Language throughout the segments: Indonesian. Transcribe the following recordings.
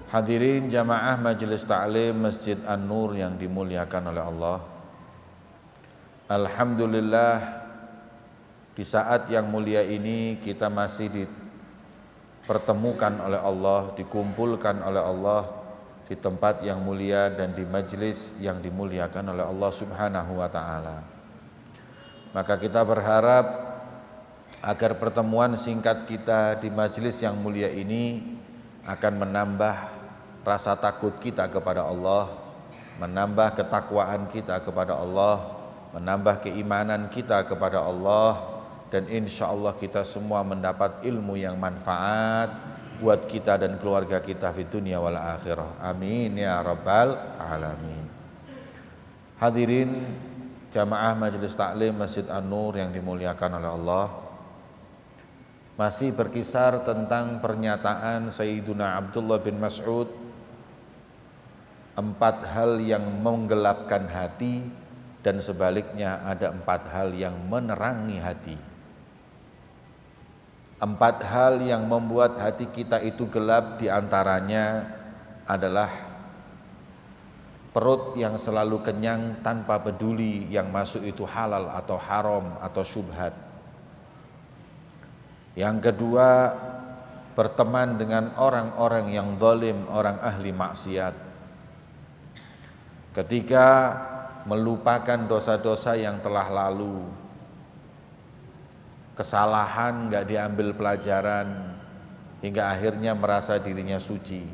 Hadirin jamaah Majelis Ta'lim Masjid An-Nur yang dimuliakan oleh Allah. Alhamdulillah, di saat yang mulia ini kita masih dipertemukan oleh Allah, dikumpulkan oleh Allah di tempat yang mulia dan di majelis yang dimuliakan oleh Allah Subhanahu wa taala. Maka kita berharap agar pertemuan singkat kita di majelis yang mulia ini akan menambah rasa takut kita kepada Allah, menambah ketakwaan kita kepada Allah, menambah keimanan kita kepada Allah, dan insya Allah kita semua mendapat ilmu yang manfaat buat kita dan keluarga kita di dunia wal akhirah. Amin ya rabbal alamin. Hadirin jamaah Majelis Ta'lim Masjid An-Nur yang dimuliakan oleh Allah, masih berkisar tentang pernyataan Sayyiduna Abdullah bin Mas'ud, 4 hal yang menggelapkan hati dan sebaliknya ada 4 hal yang menerangi hati. 4 hal yang membuat hati kita itu gelap, diantaranya adalah perut yang selalu kenyang tanpa peduli yang masuk itu halal atau haram atau syubhat. Yang kedua, berteman dengan orang-orang yang zalim, orang ahli maksiat. Ketiga, melupakan dosa-dosa yang telah lalu, kesalahan gak diambil pelajaran hingga akhirnya merasa dirinya suci.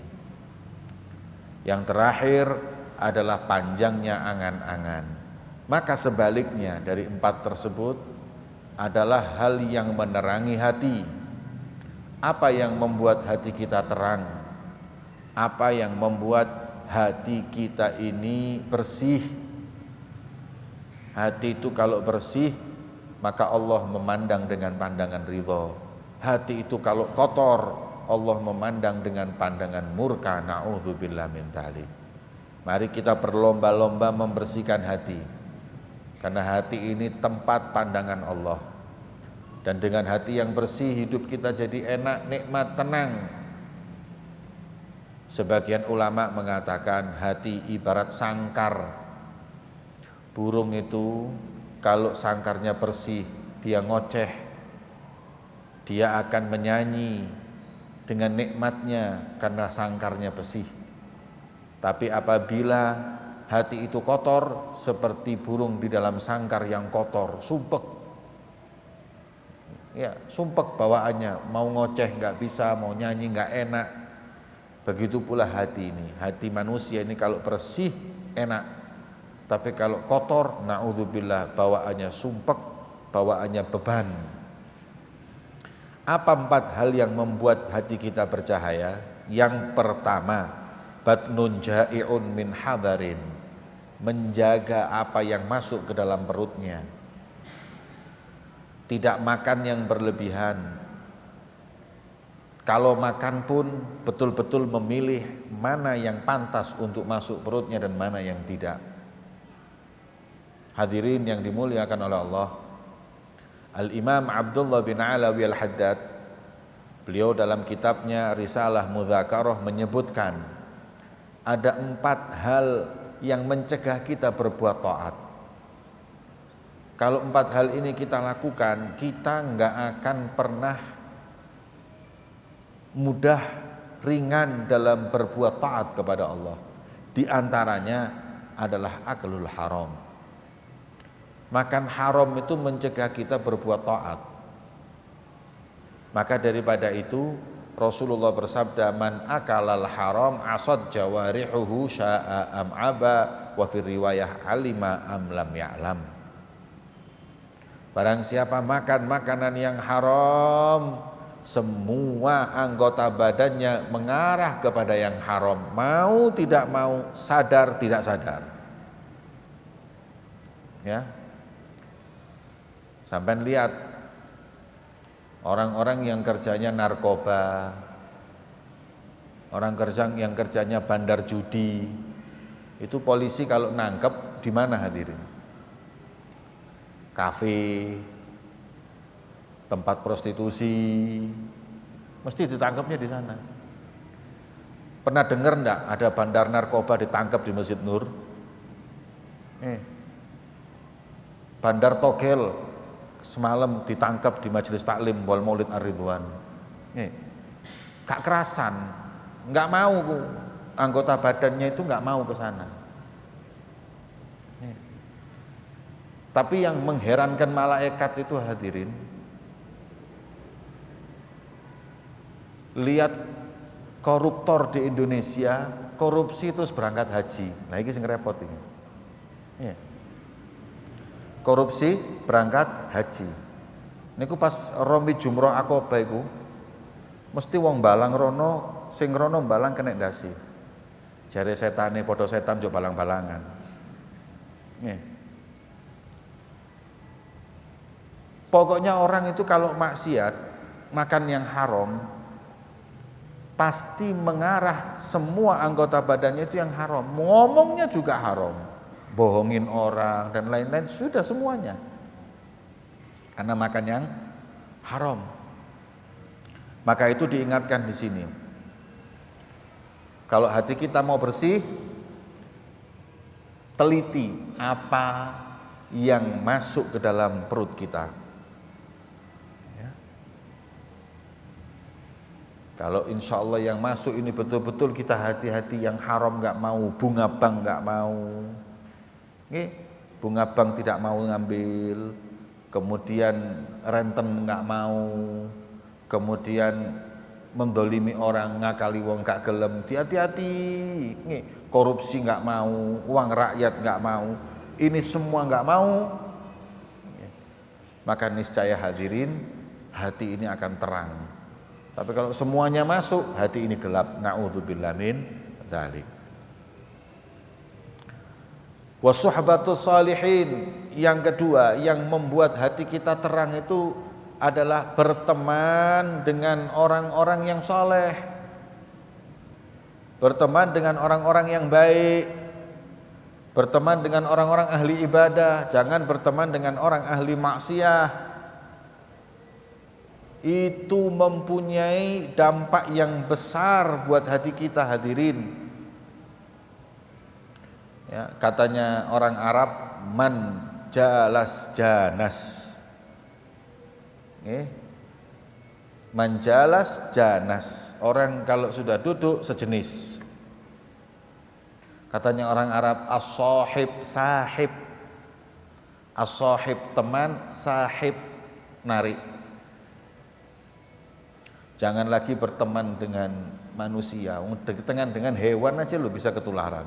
Yang terakhir adalah panjangnya angan-angan. Maka sebaliknya dari 4 tersebut adalah hal yang menerangi hati. Apa yang membuat hati kita terang? Apa yang membuat hati kita ini bersih? Hati itu kalau bersih, maka Allah memandang dengan pandangan ridha. Hati itu kalau kotor, Allah memandang dengan pandangan murka. Na'udzubillah min dzalik. Mari kita berlomba-lomba membersihkan hati, karena hati ini tempat pandangan Allah. Dan dengan hati yang bersih hidup kita jadi enak, nikmat, tenang. Sebagian ulama mengatakan hati ibarat sangkar. Burung itu kalau sangkarnya bersih, dia ngoceh, dia akan menyanyi dengan nikmatnya karena sangkarnya bersih. Tapi apabila hati itu kotor, seperti burung di dalam sangkar yang kotor, sumpek. Ya, sumpek bawaannya, mau ngoceh nggak bisa, mau nyanyi nggak enak. Begitu pula hati ini. Hati manusia ini kalau bersih enak, tapi kalau kotor, na'udzubillah, bawaannya sumpek, bawaannya beban. Apa 4 hal yang membuat hati kita bercahaya? Yang pertama, batnun ja'i'un min hadarin, menjaga apa yang masuk ke dalam perutnya. Tidak makan yang berlebihan. Kalau makan pun betul-betul memilih mana yang pantas untuk masuk perutnya dan mana yang tidak. Hadirin yang dimuliakan oleh Allah, Al-Imam Abdullah bin Alawi Al-Haddad, beliau dalam kitabnya Risalah Mudzakarah menyebutkan ada 4 hal yang mencegah kita berbuat taat. Kalau 4 hal ini kita lakukan, kita enggak akan pernah mudah, ringan dalam berbuat taat kepada Allah. Di antaranya adalah aklul haram. Makan haram itu mencegah kita berbuat taat. Maka daripada itu Rasulullah bersabda, man akalal haram asad jawarihuhu sya'a am aba wa fi riwayah alima am lam ya'lam. Barang siapa makan makanan yang haram, semua anggota badannya mengarah kepada yang haram, mau tidak mau, sadar tidak sadar. Ya, sampai lihat orang-orang yang kerjanya narkoba, orang yang kerjanya bandar judi, itu polisi kalau nangkep di mana hadirin? Kafe, tempat prostitusi, mesti ditangkapnya di sana. Pernah dengar enggak ada bandar narkoba ditangkap di Masjid Nur? Bandar togel semalam ditangkap di Majelis Taklim wal Maulid Ar-Ridwan. Gak kerasan, nggak mau anggota badannya itu nggak mau ke sana. Tapi yang mengherankan malaikat itu hadirin, lihat koruptor di Indonesia korupsi terus berangkat haji. Nah ini sing repot ini. Korupsi berangkat haji. Niku pas Romi Jumroh Aqobah iku mesti wong balang rono, sing rono balang kena dasi. Jare setane padha setan jo balang-balangan. Pokoknya orang itu kalau maksiat, makan yang haram, pasti mengarah semua anggota badannya itu yang haram. Ngomongnya juga haram, bohongin orang dan lain-lain, sudah semuanya. Karena makan yang haram. Maka itu diingatkan di sini. Kalau hati kita mau bersih, teliti apa yang masuk ke dalam perut kita. Ya. Kalau insya Allah yang masuk ini betul-betul kita hati-hati, yang haram nggak mau, bunga bank nggak mau, bunga bank tidak mau ngambil, kemudian renten nggak mau, kemudian mendolimi orang, ngakali wong gak gelem, hati-hati. Korupsi nggak mau, uang rakyat nggak mau, ini semua nggak mau, maka niscaya hadirin hati ini akan terang. Tapi kalau semuanya masuk, hati ini gelap. Na'udzubillah min dzalik. Wa suhbatus salihin, yang kedua yang membuat hati kita terang itu adalah berteman dengan orang-orang yang soleh, berteman dengan orang-orang yang baik, berteman dengan orang-orang ahli ibadah, jangan berteman dengan orang ahli maksiat. Itu mempunyai dampak yang besar buat hati kita hadirin. Ya, katanya orang Arab, man jalas janas. Manjalas janas, orang kalau sudah duduk sejenis. Katanya orang Arab, as-sahib sahib, as-sahib teman, sahib narik. Jangan lagi berteman dengan manusia, dengan hewan aja lo bisa ketularan.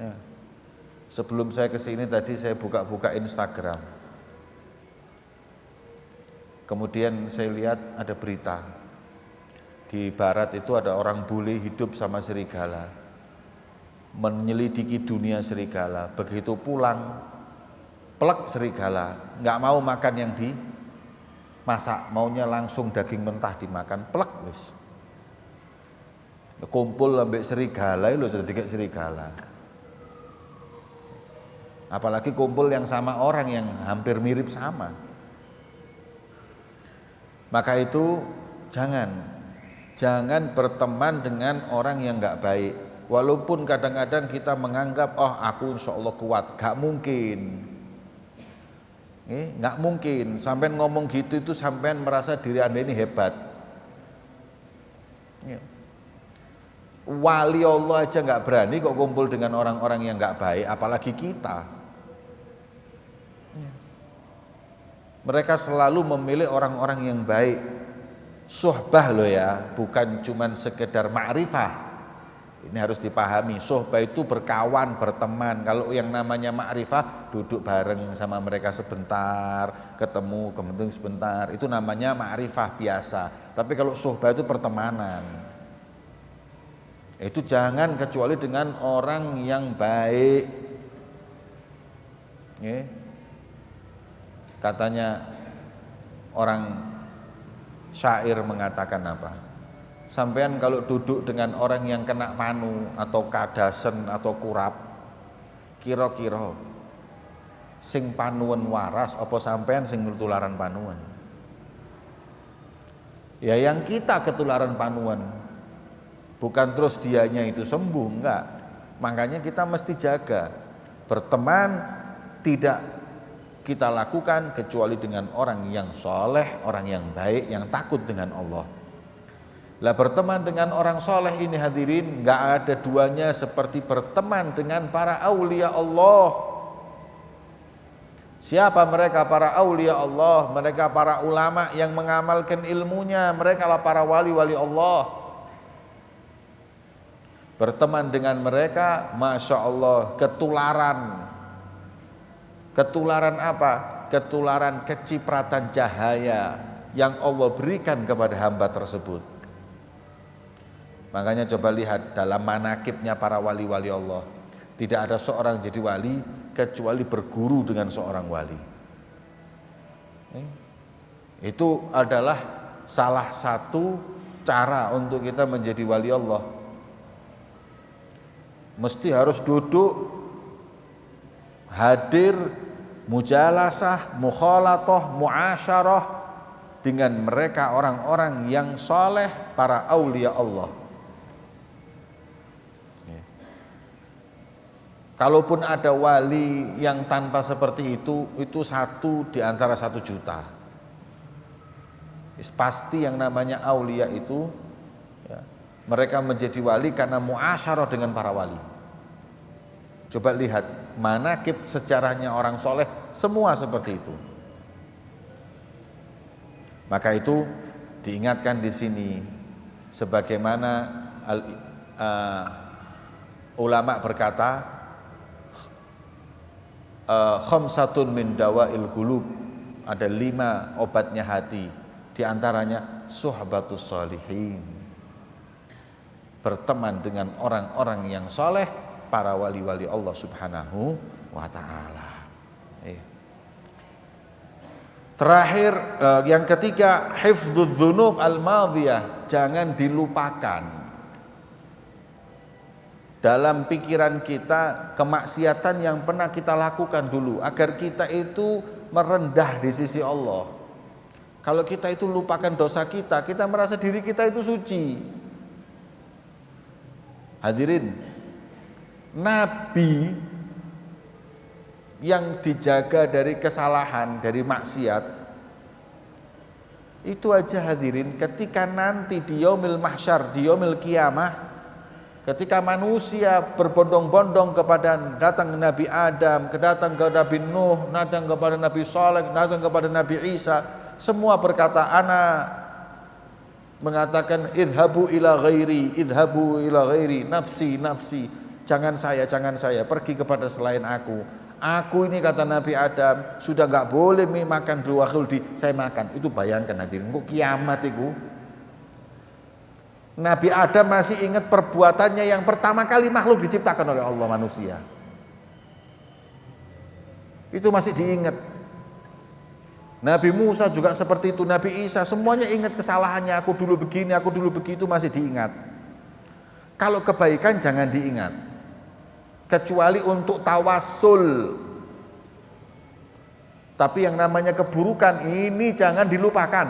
Ya. Sebelum saya kesini tadi saya buka-buka Instagram. Kemudian saya lihat ada berita di barat itu ada orang bule hidup sama serigala, menyelidiki dunia serigala. Begitu pulang, plek serigala, nggak mau makan yang dimasak, maunya langsung daging mentah dimakan, plek wis. Kumpul ambek serigala, lo sudah tiga serigala. Apalagi kumpul yang sama orang yang hampir mirip sama. Maka itu jangan berteman dengan orang yang nggak baik. Walaupun kadang-kadang kita menganggap, oh aku insya Allah kuat, gak mungkin. Nggak mungkin. Sampai ngomong gitu itu sampai merasa diri Anda ini hebat. Wali Allah aja nggak berani kok kumpul dengan orang-orang yang nggak baik, apalagi kita. Mereka selalu memilih orang-orang yang baik. Suhbah loh ya, bukan cuman sekedar ma'rifah. Ini harus dipahami, suhbah itu berkawan, berteman. Kalau yang namanya ma'rifah, duduk bareng sama mereka sebentar, ketemu kemudian sebentar, itu namanya ma'rifah biasa. Tapi kalau suhbah itu pertemanan. Itu jangan kecuali dengan orang yang baik. Katanya orang syair mengatakan apa? Sampean kalau duduk dengan orang yang kena panu atau kadasen atau kurap, kira-kira sing panuan waras apa sampean sing ketularan panuan? Ya yang kita ketularan panuan. Bukan terus dianya itu sembuh, enggak. Makanya kita mesti jaga. Berteman tidak kita lakukan kecuali dengan orang yang soleh, orang yang baik, yang takut dengan Allah. Lah berteman dengan orang soleh ini hadirin, enggak ada duanya seperti berteman dengan para aulia Allah. Siapa mereka para aulia Allah? Mereka para ulama yang mengamalkan ilmunya. Mereka lah para wali-wali Allah. Berteman dengan mereka, Masya Allah, ketularan. Ketularan apa? Ketularan kecipratan cahaya yang Allah berikan kepada hamba tersebut. Makanya coba lihat dalam manakibnya para wali-wali Allah. Tidak ada seorang jadi wali kecuali berguru dengan seorang wali. Itu adalah salah satu cara untuk kita menjadi wali Allah. Mesti harus duduk, hadir, mujalasah, mukhalatah, muasyarah dengan mereka orang-orang yang soleh, para aulia Allah. Kalaupun ada wali yang tanpa seperti itu satu di antara 1 juta. Pasti yang namanya aulia itu ya, mereka menjadi wali karena muasyarah dengan para wali. Coba lihat manakib sejarahnya orang soleh, semua seperti itu. Maka itu diingatkan di sini, sebagaimana ulama berkata, khamsatun min dawail qulub, ada 5 obatnya hati, di antaranya suhbatus sholihin, berteman dengan orang-orang yang soleh, para wali-wali Allah subhanahu wa ta'ala. Terakhir, yang ketiga, hifdzudz dzunub al-madhiyah, jangan dilupakan dalam pikiran kita kemaksiatan yang pernah kita lakukan dulu, agar kita itu merendah di sisi Allah. Kalau kita itu lupakan dosa kita, kita merasa diri kita itu suci. Hadirin, Nabi yang dijaga dari kesalahan, dari maksiat, itu aja hadirin, ketika nanti di yaumil mahsyar, di yaumil kiamah, ketika manusia berbondong-bondong kepada datang Nabi Adam, datang ke Nabi Nuh, datang kepada Nabi Saleh, datang kepada Nabi Isa, semua berkata, ana mengatakan idhabu ila ghairi, nafsi, jangan saya, pergi kepada selain aku. Aku ini, kata Nabi Adam, sudah enggak boleh makan buah khuldi, saya makan. Itu bayangkan hadirin, kok kiamat itu. Nabi Adam masih ingat perbuatannya yang pertama kali makhluk diciptakan oleh Allah, manusia. Itu masih diingat. Nabi Musa juga seperti itu, Nabi Isa, semuanya ingat kesalahannya, aku dulu begini, aku dulu begitu, masih diingat. Kalau kebaikan jangan diingat, kecuali untuk tawassul. Tapi yang namanya keburukan ini jangan dilupakan.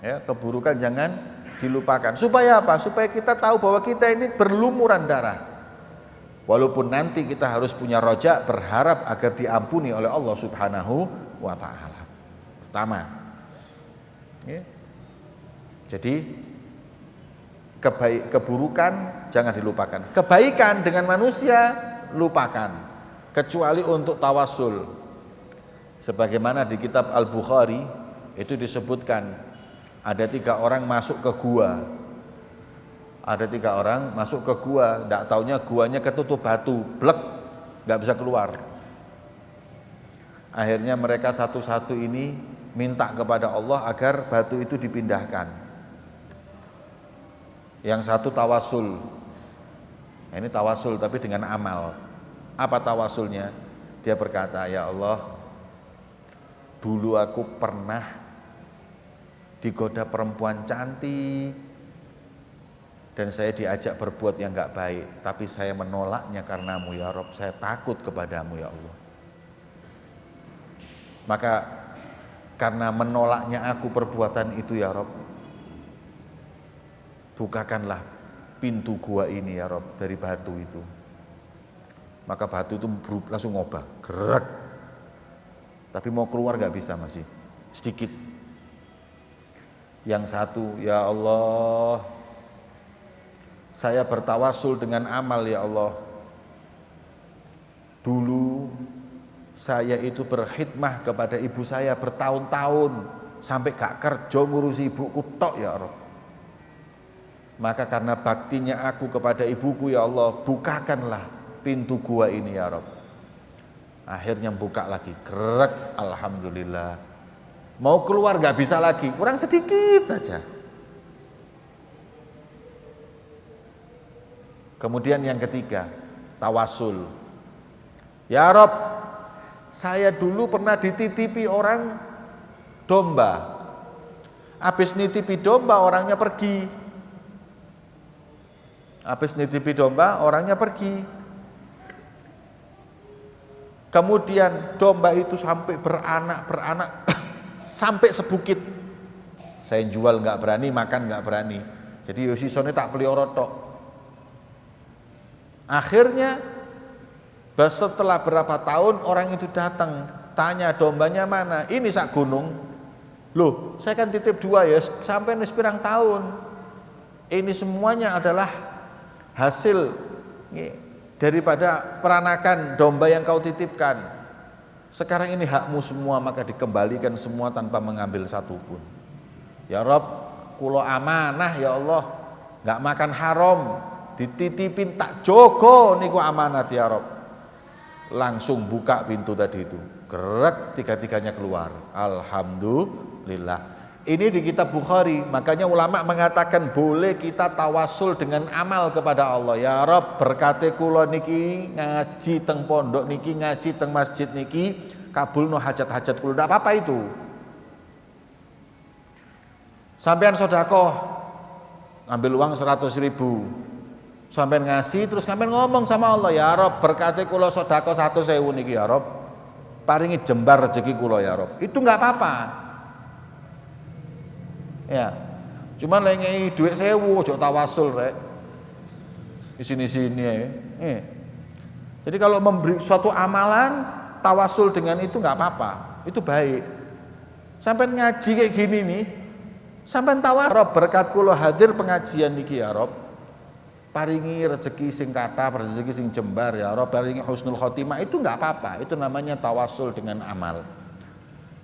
Ya, keburukan jangan dilupakan. Supaya apa? Supaya kita tahu bahwa kita ini berlumuran darah. Walaupun nanti kita harus punya roja, berharap agar diampuni oleh Allah subhanahu wa ta'ala. Pertama ya. Jadi keburukan jangan dilupakan, kebaikan dengan manusia lupakan, kecuali untuk tawassul. Sebagaimana di kitab Al-Bukhari itu disebutkan, ada 3 orang masuk ke gua. Ada 3 orang masuk ke gua, tidak taunya guanya ketutup batu, blek, nggak bisa keluar. Akhirnya mereka satu-satu ini minta kepada Allah agar batu itu dipindahkan. Yang satu tawasul. Nah, ini tawasul tapi dengan amal. Apa tawasulnya? Dia berkata, ya Allah, dulu aku pernah digoda perempuan cantik, dan saya diajak berbuat yang gak baik, tapi saya menolaknya karenamu ya Rabb, saya takut kepadamu ya Allah. Maka karena menolaknya aku perbuatan itu ya Rabb, bukakanlah pintu gua ini ya Rob dari batu itu. Maka batu itu langsung ngobah, gerak. Tapi mau keluar gak bisa, masih sedikit. Yang satu, ya Allah, saya bertawasul dengan amal ya Allah. Dulu saya itu berkhidmah kepada ibu saya bertahun-tahun sampai gak kerja ngurusi ibuku tok ya Allah. Maka karena baktinya aku kepada ibuku ya Allah, bukakanlah pintu gua ini ya Rabb. Akhirnya buka lagi, gerak, alhamdulillah. Mau keluar gak bisa lagi, kurang sedikit aja. Kemudian yang ketiga, tawasul. Ya Rob, saya dulu pernah dititipi orang domba. Habis nitipi domba orangnya pergi. Habis nitipi domba orangnya pergi. Kemudian domba itu sampai beranak sampai sebukit. Saya jual nggak berani, makan nggak berani. Jadi sisone tak pelihara tok. Akhirnya setelah berapa tahun orang itu datang, tanya dombanya mana? Ini sak gunung. Loh, saya kan titip 2 ya, sampai pirang tahun. Ini semuanya adalah hasil daripada peranakan domba yang kau titipkan. Sekarang ini hakmu semua, maka dikembalikan semua tanpa mengambil satu pun. Ya Rob, kulo amanah ya Allah, nggak makan haram, dititipin tak jogo niku amanat ya Rob. Langsung buka pintu tadi itu, gerak, tiga-tiganya keluar. Alhamdulillah. Ini di kitab Bukhari, makanya ulama mengatakan boleh kita tawasul dengan amal kepada Allah. Ya Rob, berkati kula niki ngaji teng pondok niki, ngaji teng masjid niki, kabulno hajat-hajat kula. Ndak apa-apa itu. Sampean sedekah ambil uang 100.000. Sampean ngasih terus sampean ngomong sama Allah, ya Rob, berkati kula sedekah 100.000 niki ya Rob. Paringi jembar rezeki kula ya Rob. Itu enggak apa-apa. Ya. Cuman lek ngei dhuwit 1.000 ojo tawasul rek. Di sini-sini ya. Jadi kalau memberi suatu amalan tawasul dengan itu enggak apa-apa. Itu baik. Sampean ngaji kayak gini nih, sampean tawasul, Rob, berkat kula hadir pengajian niki ya Rob. Paringi rezeki sing kathah, rezeki sing jembar ya Rob, paringi husnul khotimah, itu enggak apa-apa. Itu namanya tawasul dengan amal.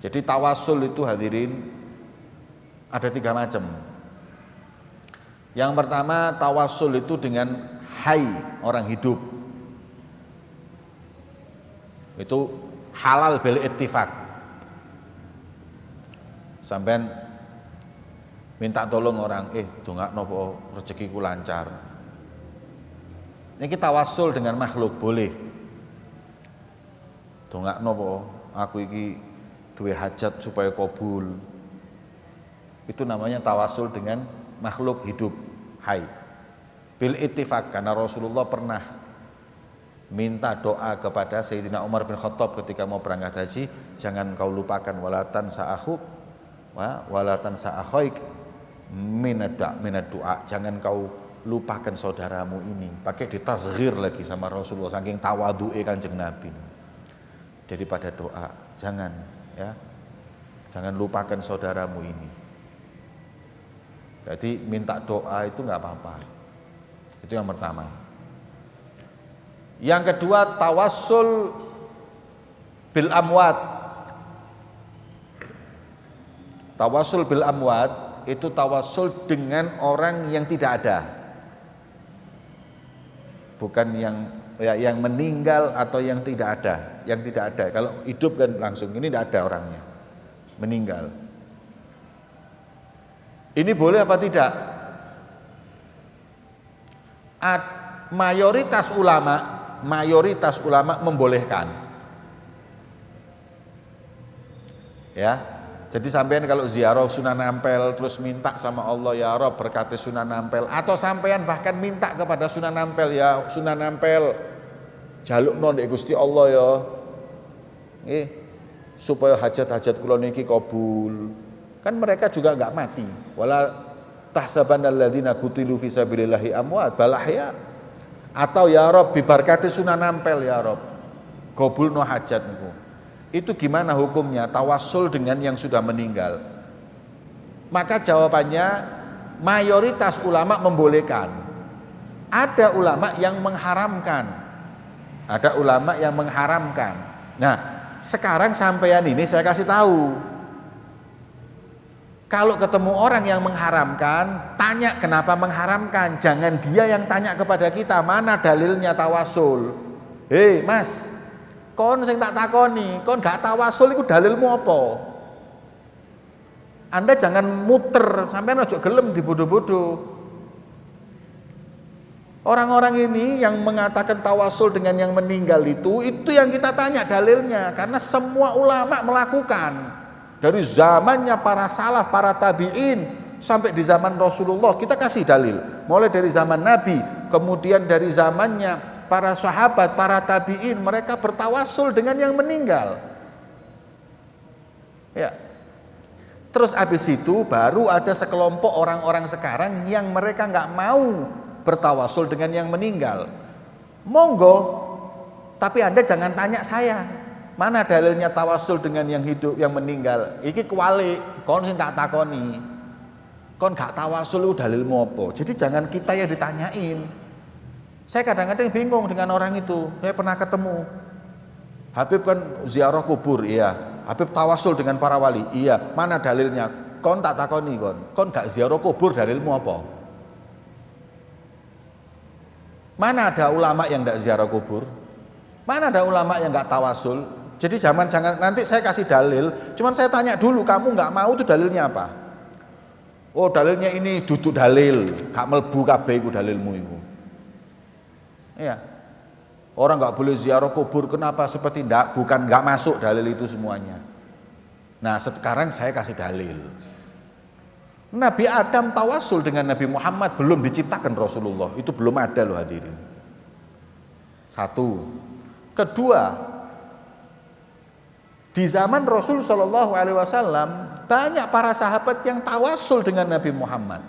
Jadi tawasul itu hadirin ada 3 macam. Yang pertama, tawasul itu dengan hayy, orang hidup. Itu halal bil ittifaq. Sampean minta tolong orang, dongakno po rezekiku lancar. Ini kita tawasul dengan makhluk boleh. Dongakno po aku iki duwe hajat supaya kabul. Itu namanya tawasul dengan makhluk hidup, hayy. Bil ittifaq, karena Rasulullah pernah minta doa kepada Sayyidina Umar bin Khattab ketika mau berangkat haji, jangan kau lupakan walatan sa'akhuk walatan sa'akhaik minad doa, jangan kau lupakan saudaramu ini. Pakai ditazghir lagi sama Rasulullah saking tawadhu'e Kanjeng Nabi. Daripada doa, jangan ya. Jangan lupakan saudaramu ini. Jadi minta doa itu enggak apa-apa. Itu yang pertama. Yang kedua, tawassul bil amwat. Tawassul bil amwat itu tawassul dengan orang yang tidak ada. Bukan yang meninggal atau yang tidak ada. Yang tidak ada. Kalau hidup kan langsung, ini tidak ada orangnya. Meninggal. Ini boleh apa tidak? Mayoritas ulama membolehkan. Ya. Jadi sampean kalau ziarah Sunan Ampel terus minta sama Allah, ya Rob berkati Sunan Ampel, atau sampean bahkan minta kepada Sunan Ampel, ya Sunan Ampel jalukno ndek Gusti Allah ya. Supaya hajat-hajat kula niki kabul. Kan mereka juga enggak mati. Wala tahsabannal ladzina qutilu fi sabilillahi amwat bal ahya. Atau ya Rob bibarkati sunan ampel ya Rob gobulno hajat niku. Itu gimana hukumnya tawasul dengan yang sudah meninggal? Maka jawabannya mayoritas ulama membolehkan. Ada ulama yang mengharamkan. Ada ulama yang mengharamkan. Nah, sekarang sampean ini saya kasih tahu. Kalau ketemu orang yang mengharamkan, tanya kenapa mengharamkan. Jangan dia yang tanya kepada kita, mana dalilnya tawasul. Hei mas, kon sing tak takoni, kon gak tawasul iku dalilmu apa? Anda jangan muter, sampean ojo gelem dibodoh-bodoh. Orang-orang ini yang mengatakan tawasul dengan yang meninggal itu yang kita tanya dalilnya. Karena semua ulama melakukan. Dari zamannya para salaf, para tabi'in, sampai di zaman Rasulullah, kita kasih dalil. Mulai dari zaman Nabi, kemudian dari zamannya para sahabat, para tabi'in, mereka bertawasul dengan yang meninggal. Ya. Terus habis itu baru ada sekelompok orang-orang sekarang yang mereka nggak mau bertawasul dengan yang meninggal. Monggo, tapi Anda jangan tanya saya, mana dalilnya tawasul dengan yang hidup, yang meninggal. Iki kuali, kon sing tak takoni. Kon gak tawasul itu dalilmu apa? Jadi jangan kita yang ditanyain. Saya kadang-kadang bingung dengan orang itu. Saya pernah ketemu. Habib kan ziarah kubur, iya. Habib tawasul dengan para wali, iya. Mana dalilnya? Kon tak takoni kon. Kon gak ziarah kubur, dalilmu apa? Mana ada ulama yang tidak ziarah kubur? Mana ada ulama yang nggak tawasul? Jadi jangan nanti saya kasih dalil, cuman saya tanya dulu, kamu nggak mau itu dalilnya apa? Oh dalilnya ini duduk dalil, gak melbu kabeh iku dalilmu iku. Iya. Orang nggak boleh ziarah kubur, kenapa? Seperti bukan nggak masuk dalil itu semuanya. Nah sekarang saya kasih dalil. Nabi Adam tawasul dengan Nabi Muhammad belum diciptakan Rasulullah. Itu belum ada loh hadirin. Satu. Kedua, di zaman Rasul Shallallahu Alaihi Wasallam banyak para sahabat yang tawasul dengan Nabi Muhammad.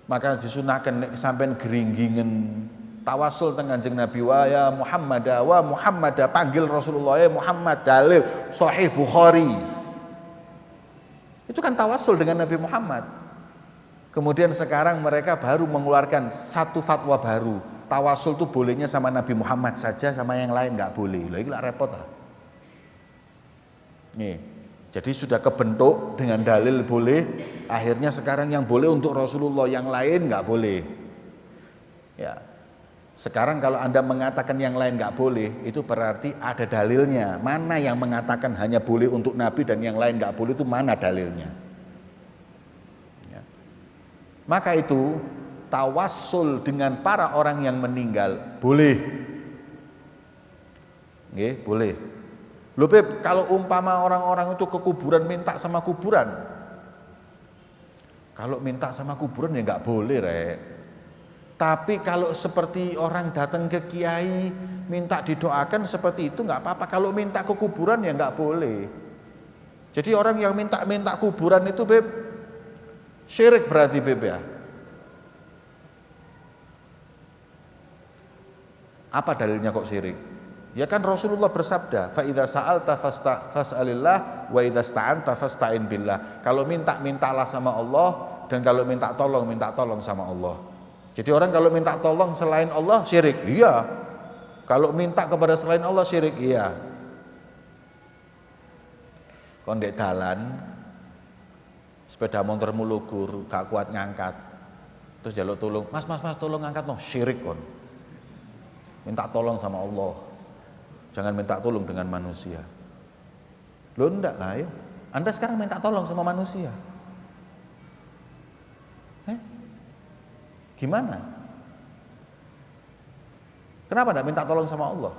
Maka disunahkan sampai geringgingen tawasul dengan Kanjeng Nabi wa Muhammad panggil Rasulullah ya Muhammad, dalil Sahih Bukhari. Itu kan tawasul dengan Nabi Muhammad. Kemudian sekarang mereka baru mengeluarkan satu fatwa baru. Tawasul itu bolehnya sama Nabi Muhammad saja, sama yang lain nggak boleh. Lah ini repot lah. Nih, jadi sudah kebentuk dengan dalil boleh. Akhirnya sekarang yang boleh untuk Rasulullah, yang lain nggak boleh. Ya. Sekarang kalau Anda mengatakan yang lain nggak boleh, itu berarti ada dalilnya. Mana yang mengatakan hanya boleh untuk Nabi dan yang lain nggak boleh, itu mana dalilnya? Ya. Maka itu tawassul dengan para orang yang meninggal boleh. Nggih, boleh. Lho Beb, kalau umpama orang-orang itu ke kuburan minta sama kuburan. Kalau minta sama kuburan ya nggak boleh, Rek. Tapi kalau seperti orang datang ke kiai minta didoakan seperti itu nggak apa-apa. Kalau minta ke kuburan ya nggak boleh. Jadi orang yang minta kuburan itu Beb, syirik berarti Beb ya. Apa dalilnya kok syirik? Ya kan Rasulullah bersabda, fa idza sa'alta fas'alillah wa idza sta'anta fasta'in billah. Kalau mintalah sama Allah, dan kalau minta tolong sama Allah. Jadi orang kalau minta tolong selain Allah syirik, iya. Kalau minta kepada selain Allah syirik, iya. Kondek dalan, sepeda motor mulugur, gak kuat ngangkat, terus jaluk tolong, mas tolong ngangkat no, syirik kon. Minta tolong sama Allah, jangan minta tolong dengan manusia. Loh enggak lah ya, Anda sekarang minta tolong sama manusia. Gimana? Kenapa enggak minta tolong sama Allah?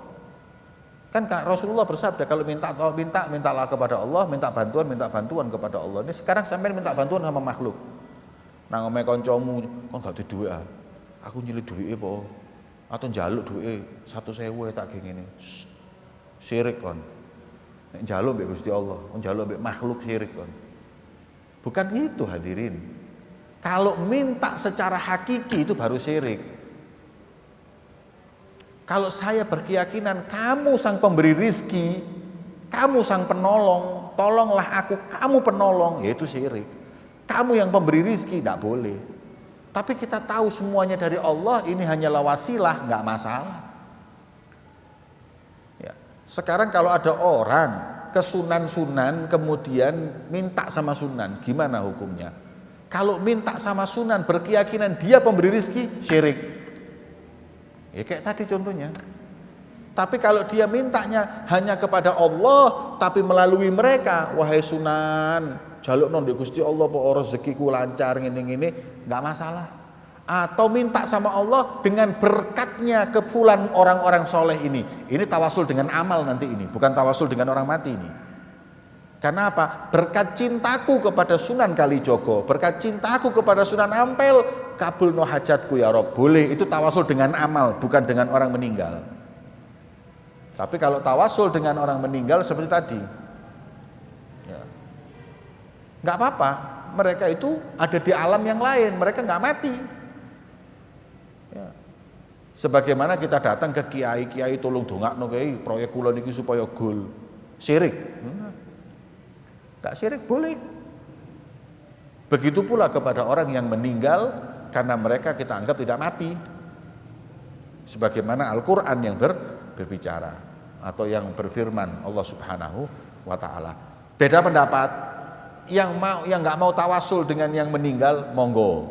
Kan Rasulullah bersabda kalau mintalah kepada Allah, minta bantuan kepada Allah. Ini sekarang sampai minta bantuan sama makhluk. Nang omahe kancamu, kon gak duwe ah. Aku nyilih duwike po. Atau njaluk duwike 1.000 tak ngene. Syirik kon. Nek njaluk mbek Gusti Allah, kon njaluk mbek makhluk syirik kon. Bukan itu hadirin. Kalau minta secara hakiki itu baru syirik. Kalau saya berkeyakinan kamu sang pemberi rizki, kamu sang penolong, tolonglah aku, kamu penolong, yaitu syirik. Kamu yang pemberi rizki, tidak boleh. Tapi kita tahu semuanya dari Allah, ini hanyalah wasilah, nggak masalah. Ya. Sekarang kalau ada orang ke sunan-sunan kemudian minta sama sunan, gimana hukumnya? Kalau minta sama sunan berkeyakinan dia pemberi rizki, syirik. Ya kayak tadi contohnya. Tapi kalau dia mintanya hanya kepada Allah, tapi melalui mereka, wahai sunan, jaluk nang Gusti Allah po rezekiku lancar ngene-ngene, nggak masalah. Atau minta sama Allah dengan berkatnya ke fulan orang-orang soleh ini. Ini tawasul dengan amal nanti ini, bukan tawasul dengan orang mati ini. Karena apa? Berkat cintaku kepada Sunan Kalijogo, berkat cintaku kepada Sunan Ampel, kabul no hajatku ya Rob. Boleh, itu tawasul dengan amal, bukan dengan orang meninggal. Tapi kalau tawasul dengan orang meninggal seperti tadi, ya, nggak apa-apa. Mereka itu ada di alam yang lain, mereka nggak mati. Ya. Sebagaimana kita datang ke kiai tolong dongakno kiai proyek kula niki supaya gol. Syirik. Nggak syirik boleh. Begitu pula kepada orang yang meninggal karena mereka kita anggap tidak mati. Sebagaimana Al-Qur'an yang berbicara atau yang berfirman Allah Subhanahu wa taala. Beda pendapat, yang nggak mau tawasul dengan yang meninggal monggo.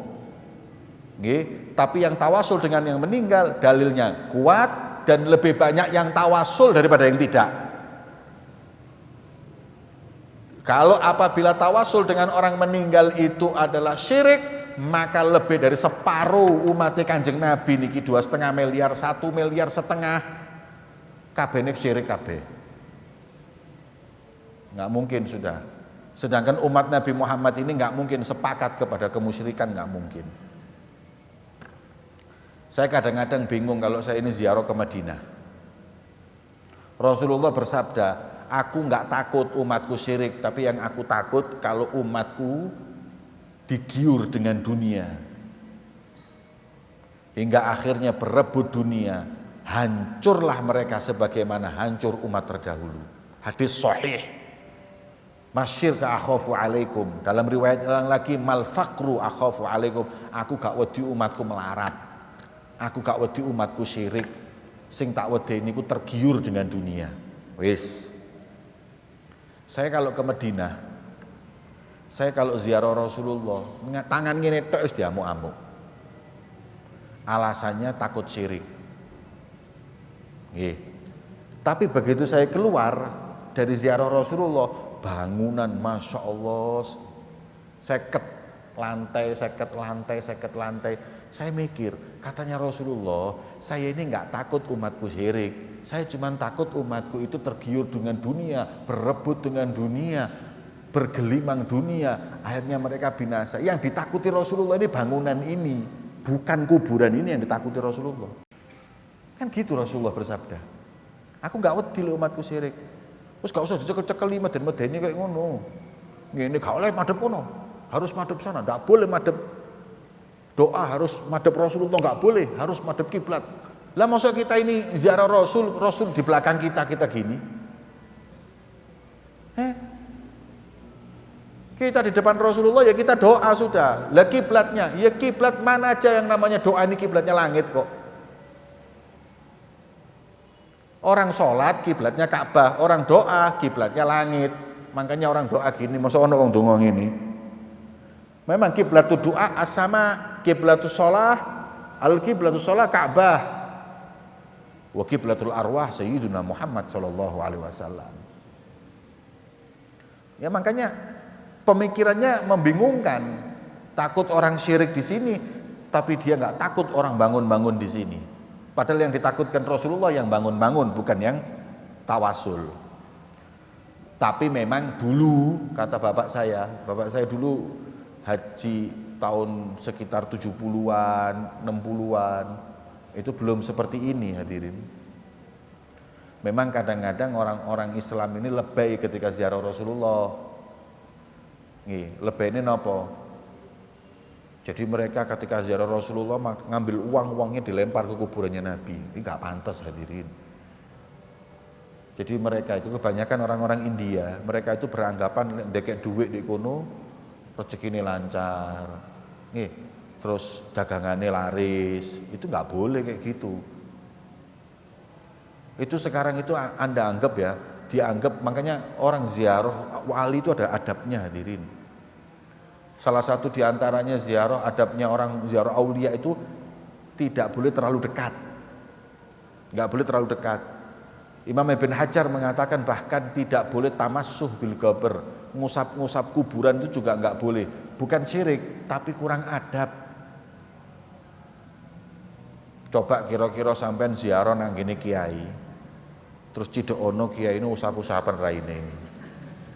Nggih, tapi yang tawasul dengan yang meninggal dalilnya kuat dan lebih banyak yang tawasul daripada yang tidak. Kalau apabila tawasul dengan orang meninggal itu adalah syirik, maka lebih dari separuh umat Kanjeng Nabi niki 2,5 miliar, 1,5 miliar kabeh syirik kabeh. Nggak mungkin sudah. Sedangkan umat Nabi Muhammad ini nggak mungkin sepakat kepada kemusyrikan, nggak mungkin. Saya kadang-kadang bingung kalau saya ini ziarah ke Madinah. Rasulullah bersabda, aku nggak takut umatku syirik, tapi yang aku takut kalau umatku digiur dengan dunia hingga akhirnya berebut dunia, hancurlah mereka sebagaimana hancur umat terdahulu. Hadis sahih. Masyir ka akhafu alaikum. Dalam riwayat yang lagi mal faqru akhafu alaikum. Aku gak wedi umatku melarat. Aku gak wedi umatku syirik. Sing tak wedi niku tergiur dengan dunia. Wis. Saya kalau ke Madinah, saya kalau ziarah Rasulullah, tangan ngene tok wis diamuk-amuk. Alasannya takut syirik. Nggih. Tapi begitu saya keluar dari ziarah Rasulullah, bangunan Masya Allah 50 lantai. Saya mikir, katanya Rasulullah, saya ini nggak takut umatku syirik. Saya cuma takut umatku itu tergiur dengan dunia, berebut dengan dunia, bergelimang dunia, akhirnya mereka binasa. Yang ditakuti Rasulullah ini bangunan ini, bukan kuburan ini yang ditakuti Rasulullah. Kan gitu Rasulullah bersabda. Aku nggak wedi umatku syirik. Terus gak usah dicekel-cekeli meden-medeni kayak ngono. Ngene gak oleh madhep kono. Harus madhep sana, enggak boleh madhep doa, harus madhep Rasulullah, enggak boleh, harus madhep kiblat. Lah masa kita ini ziarah Rasul di belakang kita gini. Kita di depan Rasulullah ya kita doa sudah. Lah kiblatnya, ya kiblat mana aja yang namanya doa ini kiblatnya langit kok. Orang sholat kiblatnya Ka'bah, orang doa kiblatnya langit. Makanya orang doa gini, masa ono wong donga ngene. Memang kiblatu doa as-sama, kiblatu sholah, al-kiblatu sholah Ka'bah. Wa kiblatul arwah Sayyiduna Muhammad sallallahu alaihi wasallam. Ya makanya pemikirannya membingungkan. Takut orang syirik di sini, tapi dia nggak takut orang bangun-bangun di sini. Padahal yang ditakutkan Rasulullah yang bangun-bangun, bukan yang tawasul. Tapi memang dulu, kata bapak saya dulu haji tahun sekitar 70-an, 60-an, itu belum seperti ini hadirin. Memang kadang-kadang orang-orang Islam ini lebay ketika ziarah Rasulullah. Nggih, lebene napa? Jadi mereka ketika ziarah Rasulullah ngambil uangnya dilempar ke kuburannya Nabi. Ini enggak pantas hadirin. Jadi mereka itu kebanyakan orang-orang India, mereka itu beranggapan ndekek duit di kono rezekine lancar. Nggih, terus dagangannya laris. Itu enggak boleh kayak gitu. Itu sekarang itu Anda anggap ya, dianggap makanya orang ziarah wali itu ada adabnya hadirin. Salah satu diantaranya ziarah adabnya orang ziarah aulia itu tidak boleh terlalu dekat. Enggak boleh terlalu dekat. Imam Ibn Hajar mengatakan bahkan tidak boleh tamassuh bil qabr, ngusap-ngusap kuburan itu juga enggak boleh. Bukan syirik, tapi kurang adab. Coba kira-kira sampean ziarah nang gini kiai, terus cidok ono kiai ini usap-usapan raine.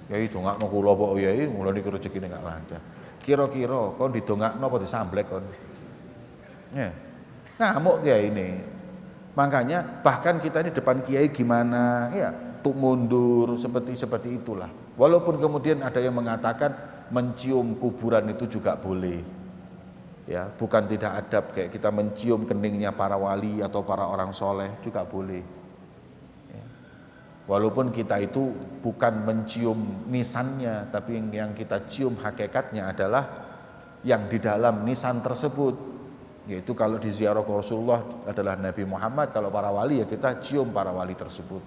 Kiai dongakno kula kok kiai, mula niku rezekine enggak lancar. Kira-kira kon didongakno apa disamblek kon? Ya. Ngamuk kiai ini. Makanya bahkan kita ini depan kiai gimana ya, tuk mundur seperti itulah. Walaupun kemudian ada yang mengatakan mencium kuburan itu juga boleh. Ya, bukan tidak adab kayak kita mencium keningnya para wali atau para orang soleh juga boleh. Ya. Walaupun kita itu bukan mencium nisannya, tapi yang kita cium hakikatnya adalah yang di dalam nisan tersebut. Yaitu kalau di ziarah ke Rasulullah adalah Nabi Muhammad, kalau para wali ya kita cium para wali tersebut.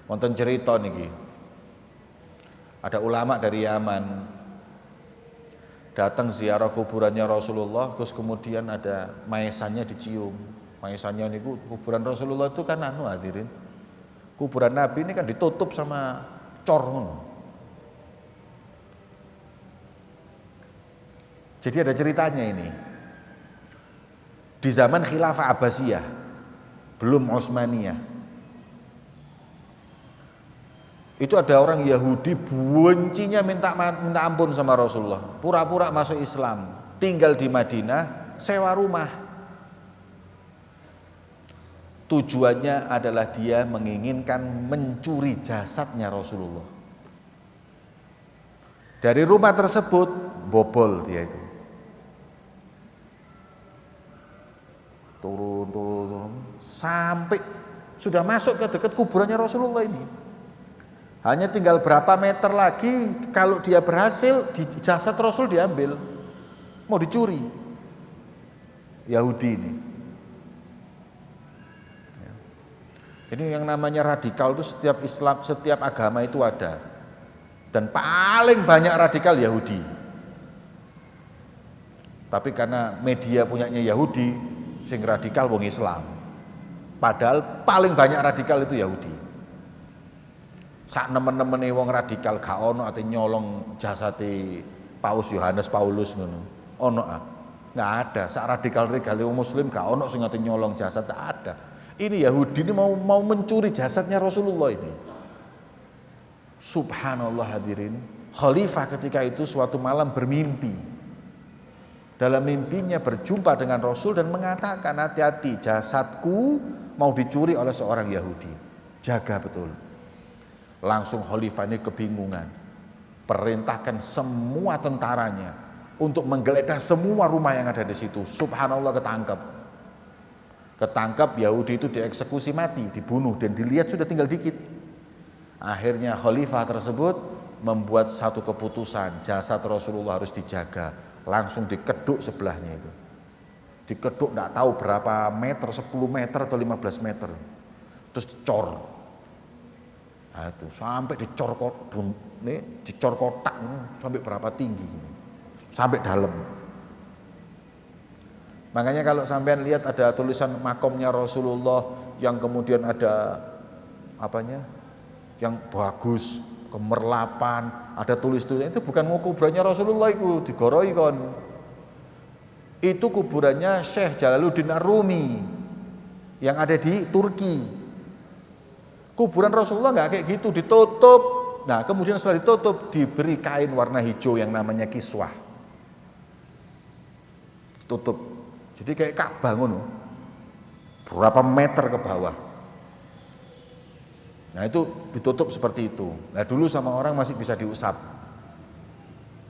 Wonten cerita niki. Ada ulama dari Yaman datang ziarah kuburannya Rasulullah, terus kemudian ada maesannya dicium. Maesannya niku kuburan Rasulullah itu kan hadirin. Kuburan Nabi ini kan ditutup sama cor ngono. Jadi ada ceritanya ini. Di zaman Khilafah Abbasiyah, belum Utsmaniyah. Itu ada orang Yahudi bencinya minta ampun sama Rasulullah. Pura-pura masuk Islam, tinggal di Madinah, sewa rumah. Tujuannya adalah dia menginginkan mencuri jasadnya Rasulullah. Dari rumah tersebut bobol dia itu. Turun sampai sudah masuk ke dekat kuburannya Rasulullah ini. Hanya tinggal berapa meter lagi kalau dia berhasil jasad Rasul diambil, mau dicuri. Yahudi ini. Jadi yang namanya radikal itu setiap Islam, setiap agama itu ada. Dan paling banyak radikal Yahudi. Tapi karena media punyanya Yahudi, sing radikal wong Islam. Padahal paling banyak radikal itu Yahudi. Sak nemen-nemene wong radikal gak ono ate nyolong jasate Paus Yohanes Paulus ngono. Ono ah? Enggak ada. Sak radikal-radikal wong muslim gak ono sing ate nyolong jasad, tak ada. Ini Yahudi ini mau mencuri jasadnya Rasulullah ini. Subhanallah hadirin. Khalifah ketika itu suatu malam bermimpi. Dalam mimpinya berjumpa dengan Rasul dan mengatakan, hati-hati, jasadku mau dicuri oleh seorang Yahudi. Jaga betul. Langsung khalifah ini kebingungan. Perintahkan semua tentaranya untuk menggeledah semua rumah yang ada di situ. Subhanallah ketangkep. Ketangkep Yahudi itu dieksekusi mati, dibunuh dan dilihat sudah tinggal dikit. Akhirnya khalifah tersebut membuat satu keputusan, jasad Rasulullah harus dijaga. Langsung dikeduk sebelahnya itu. Dikeduk enggak tahu berapa meter, 10 meter atau 15 meter. Terus dicor. Nah itu sampai dicor kotak sampai berapa tinggi. Sampai dalam. Makanya kalau sampean lihat ada tulisan makomnya Rasulullah yang kemudian ada apanya? Yang bagus, kemerlapan, ada tulis-tulisnya, itu bukan kuburannya Rasulullah, itu digoroi kon. Itu kuburannya Syekh Jalaluddin Ar-Rumi yang ada di Turki. Kuburan Rasulullah nggak kayak gitu, ditutup. Nah kemudian setelah ditutup diberi kain warna hijau yang namanya kiswah. Tutup. Jadi kayak Ka'bah ngono. Berapa meter ke bawah. Nah itu ditutup seperti itu. Nah dulu sama orang masih bisa diusap.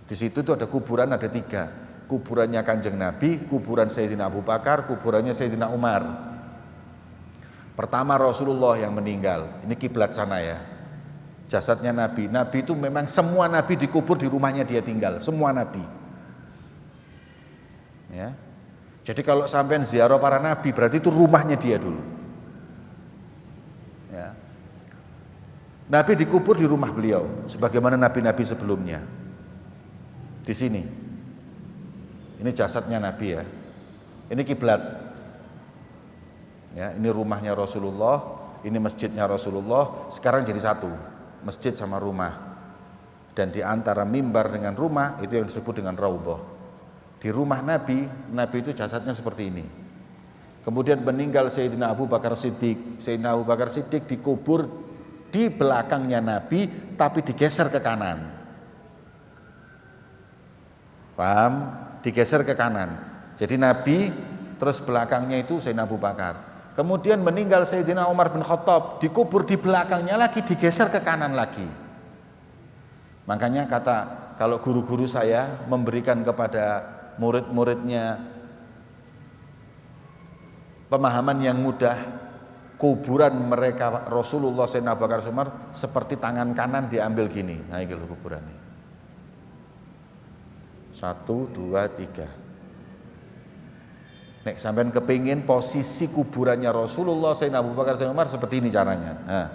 Di situ tuh ada kuburan, ada 3. Kuburannya Kanjeng Nabi, kuburan Sayyidina Abu Bakar, kuburannya Sayyidina Umar. Pertama Rasulullah yang meninggal. Ini kiblat sana ya. Jasadnya Nabi. Nabi itu memang semua Nabi dikubur di rumahnya dia tinggal. Semua Nabi. Ya. Jadi kalau sampean ziarah para Nabi berarti itu rumahnya dia dulu. Ya. Nabi dikubur di rumah beliau. Sebagaimana Nabi-Nabi sebelumnya. Di sini. Ini jasadnya Nabi ya. Ini kiblat. Ya, ini rumahnya Rasulullah, ini masjidnya Rasulullah, sekarang jadi satu, masjid sama rumah. Dan di antara mimbar dengan rumah itu yang disebut dengan raudhah. Di rumah Nabi, Nabi itu jasadnya seperti ini. Kemudian meninggal Sayyidina Abu Bakar Siddiq. Sayyidina Abu Bakar Siddiq dikubur di belakangnya Nabi tapi digeser ke kanan. Paham? Digeser ke kanan. Jadi Nabi terus belakangnya itu Sayyidina Abu Bakar. Kemudian meninggal Sayyidina Umar bin Khattab, dikubur di belakangnya lagi, digeser ke kanan lagi. Makanya kata kalau guru-guru saya memberikan kepada murid-muridnya pemahaman yang mudah, kuburan mereka Rasulullah Sayyidina Abu Bakar Umar seperti tangan kanan diambil gini. Nah ini kuburannya. 1, 2, 3. Nek sampean kepingin posisi kuburannya Rasulullah Sayyidina Abu Bakar Sayyidina Umar seperti ini caranya. Nah,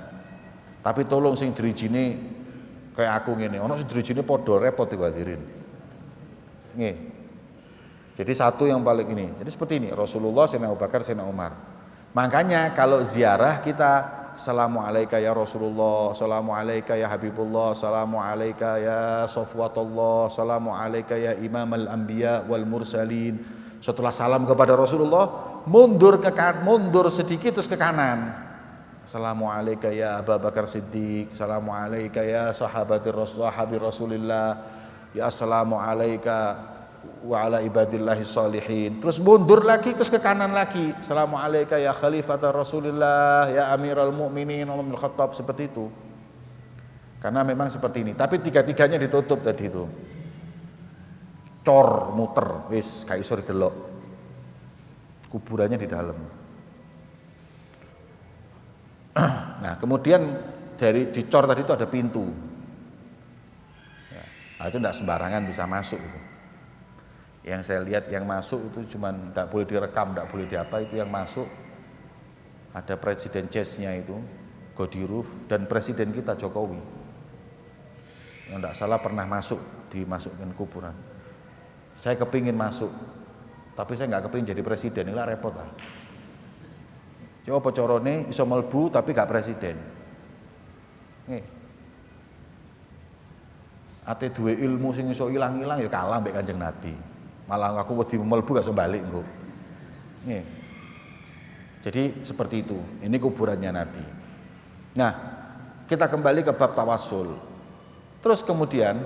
tapi tolong sing drijine kayak aku ngene, ono sing drijine padha repot iku hadirin. Nggih. Jadi satu yang paling ini. Jadi seperti ini, Rasulullah Sayyidina Abu Bakar Sayyidina Umar. Makanya kalau ziarah kita Assalamu alayka ya Rasulullah, Assalamu alayka ya Habibullah, Assalamu alayka ya Safwatullah, Assalamu alayka ya Imamal Anbiya wal Mursalin. Setelah salam kepada Rasulullah, mundur sedikit terus ke kanan. Assalamu alayka ya Abu Bakar Siddiq, Assalamu alayka ya sahabi Rasulillah, ya assalamu alayka wa ala ibadillahi salihin. Terus mundur lagi terus ke kanan lagi. Assalamu alayka ya khalifata Rasulillah, ya Amiral Mukminin Umar bin Khattab, seperti itu. Karena memang seperti ini. Tapi tiga-tiganya ditutup tadi itu. Cor muter wis gak iso didelok. Kuburannya di dalam. Nah, kemudian dari dicor tadi itu ada pintu. Ya, nah itu enggak sembarangan bisa masuk itu. Yang saya lihat yang masuk itu cuman enggak boleh direkam, enggak boleh diapa, itu yang masuk ada presiden Chess-nya itu, Godiruf, dan presiden kita Jokowi. Yang enggak salah pernah masuk dimasukkan kuburan. Saya kepingin masuk, tapi saya nggak kepingin jadi presiden, ini lah repot lah. Coba corone iso melbu tapi gak presiden. Nih, ate duwe ilmu sing iso ilang-ilang ya kalah mbek Kanjeng Nabi. Malah aku wedi melbu gak iso balik engko. Nih, jadi seperti itu. Ini kuburannya Nabi. Nah, kita kembali ke bab tawassul. Terus kemudian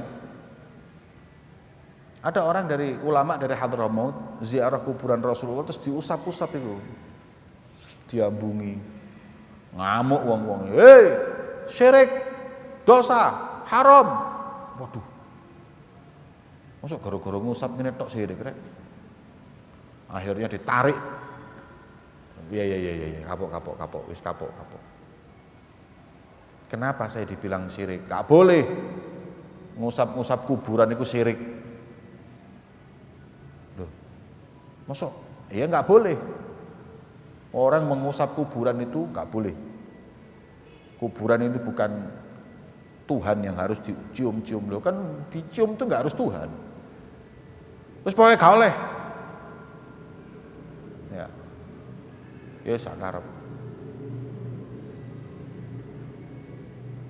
ada orang dari ulama dari Hadramaut ziarah kuburan Rasulullah terus diusap-usap itu. Diambungi. Ngamuk wong-wong. Hei, syirik, dosa, haram. Waduh. Masuk gara-gara ngusap ngene tok syirik rek. Akhirnya ditarik. Iya, kapok, wis kapok. Kenapa saya dibilang syirik? Gak boleh. Ngusap-ngusap kuburan itu syirik. Masuk, ya nggak boleh. Orang mengusap kuburan itu nggak boleh. Kuburan ini bukan Tuhan yang harus dicium-cium loh, kan dicium itu nggak harus Tuhan. Terus pokoknya gak oleh. Ya sakarep.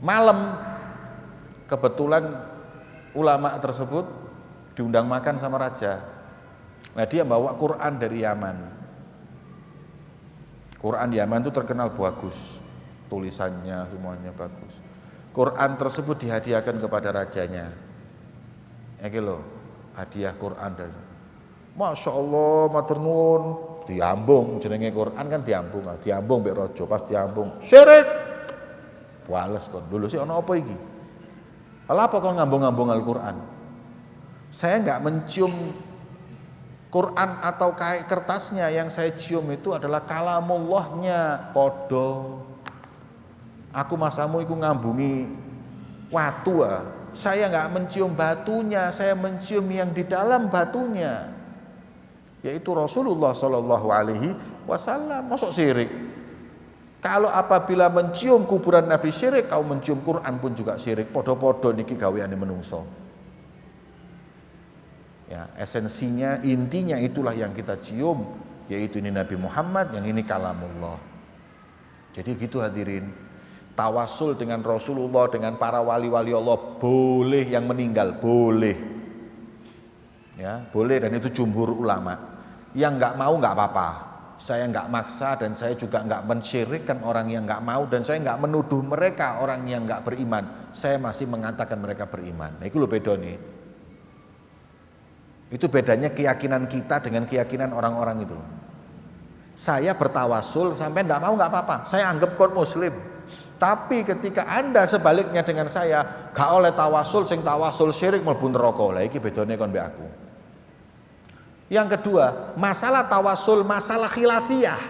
Malam kebetulan ulama tersebut diundang makan sama raja. Nah dia bawa Quran dari Yaman. Quran Yaman itu terkenal bagus, tulisannya semuanya bagus. Quran tersebut dihadiahkan kepada rajanya. Iki lho, hadiah Quran dari. Masya Allah, matur nuwun. Diambung jenenge Quran kan diambung mbek raja, pas diambung syirik. Wales kon. Dulu sih ana apa iki? Ala apa kon ngambung-ngambung Al-Qur'an? Saya nggak mencium Quran atau kayak kertasnya, yang saya cium itu adalah kalamullahnya. Podo aku masamu iku ngambungi watu, saya nggak mencium batunya, saya mencium yang di dalam batunya, yaitu Rasulullah Shallallahu Alaihi Wasallam. Masuk syirik? Kalau apabila mencium kuburan Nabi syirik, kau mencium Quran pun juga syirik. Podo-podo niki gaweane menungso. Ya, esensinya, intinya itulah yang kita cium, yaitu ini Nabi Muhammad, yang ini kalamullah. Jadi gitu hadirin, tawasul dengan Rasulullah, dengan para wali-wali Allah boleh, yang meninggal boleh, ya boleh, dan itu jumhur ulama. Yang nggak mau nggak apa-apa, saya nggak maksa, dan saya juga nggak mensyirikkan orang yang nggak mau, dan saya nggak menuduh mereka orang yang nggak beriman. Saya masih mengatakan mereka beriman. Nah itu loh beda nih. Itu bedanya keyakinan kita dengan keyakinan orang-orang itu. Saya bertawasul, sampai enggak mau enggak apa-apa, saya anggap kau muslim. Tapi ketika Anda sebaliknya dengan saya, gak oleh tawasul, sing tawasul syirik mlebu neraka. Lah iki bedane kon mbek aku. Yang kedua, masalah tawasul masalah khilafiyah.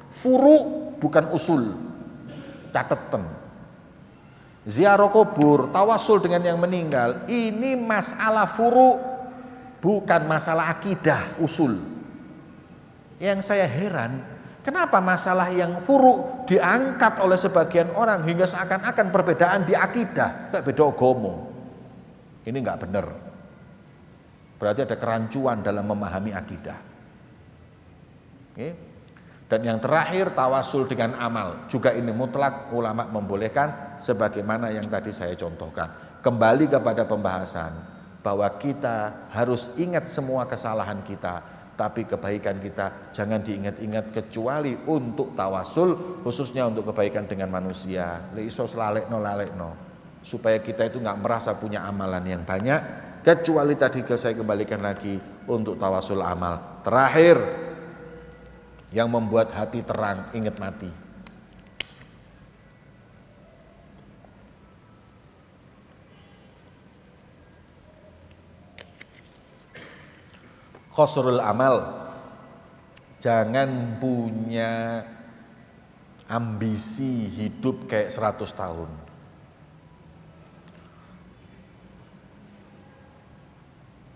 Furu bukan usul. Catetan. Ziarah kubur, tawasul dengan yang meninggal, ini masalah furu, bukan masalah akidah, usul. Yang saya heran, kenapa masalah yang furu diangkat oleh sebagian orang hingga seakan-akan perbedaan di akidah, kayak beda agama. Ini nggak benar. Berarti ada kerancuan dalam memahami akidah. Oke. Dan yang terakhir, tawasul dengan amal. Juga ini mutlak ulama membolehkan, sebagaimana yang tadi saya contohkan. Kembali kepada pembahasan, bahwa kita harus ingat semua kesalahan kita, tapi kebaikan kita jangan diingat-ingat kecuali untuk tawasul, khususnya untuk kebaikan dengan manusia. Iso lalekno, supaya kita itu nggak merasa punya amalan yang banyak, kecuali tadi saya kembalikan lagi untuk tawasul amal. Terakhir, yang membuat hati terang, ingat mati. Khosrul amal, jangan punya ambisi hidup kayak 100 tahun.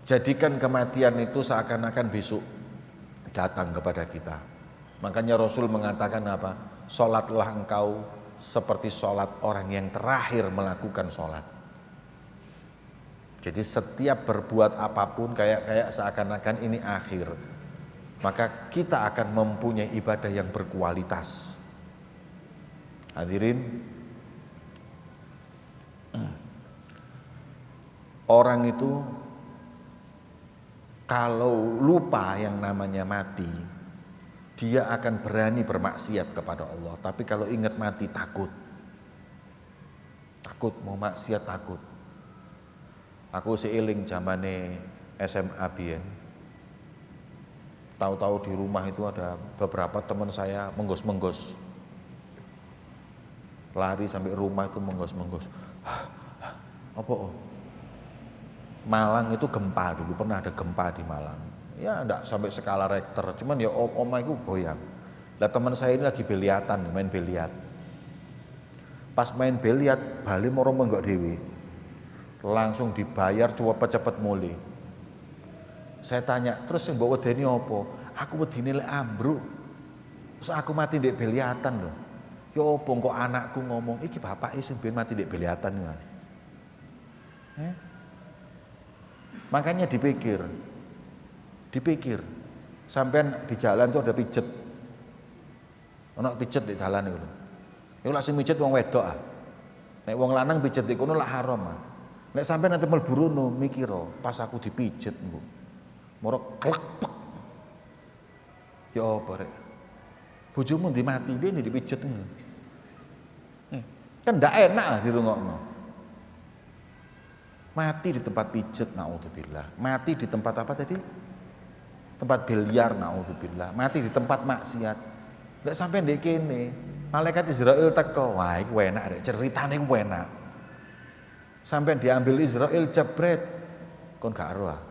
Jadikan kematian itu seakan-akan besok datang kepada kita. Makanya Rasul mengatakan apa? Sholatlah engkau seperti sholat orang yang terakhir melakukan sholat. Jadi setiap berbuat apapun kayak seakan-akan ini akhir, maka kita akan mempunyai ibadah yang berkualitas. Hadirin, orang itu kalau lupa yang namanya mati, dia akan berani bermaksiat kepada Allah. Tapi kalau ingat mati, takut mau maksiat, takut. Aku seiling zamane SMA biyen. Tahu-tahu di rumah itu ada beberapa teman saya menggos-menggos. Lari sampai rumah itu menggos-menggos. Apa? Malang itu gempa dulu, pernah ada gempa di Malang. Ya enggak sampai skala Richter, cuman ya omah itu goyang. Lah teman saya ini lagi beliatan, main beliat. Pas main beliat, bali moro menggok dhewe. Langsung dibayar cepet-cepet mulai. Saya tanya, terus yang mbok wedeni apa? Aku wedine lek ambruk. Terus aku mati ndek beliatan lho. Ya apa kok anakku ngomong, iki bapake sing ben mati ndek beliatan ya. Makanya dipikir. Sampean di jalan tuh ada pijet. Ono pijet di jalan iku lho. Iku lak sing mijet wong wedok ah. Nek wong lanang pijet iku lak haram ah. Nek sampai nanti mlebu rono mikiro, pas aku dipijet mbok. Moro klek. Ya apa rek? Bojomu ndi mati dene dipijet. Kan ndak enak dirungokno. Mati di tempat pijet, naudzubillah. Mati di tempat apa tadi? Tempat biliar, naudzubillah. Mati di tempat maksiat. Nek sampai ndek kene, malaikat Israel teko, wah iku enak rek, ceritane ku enak. Sampai diambil Israel jebret, kon gak ero ah.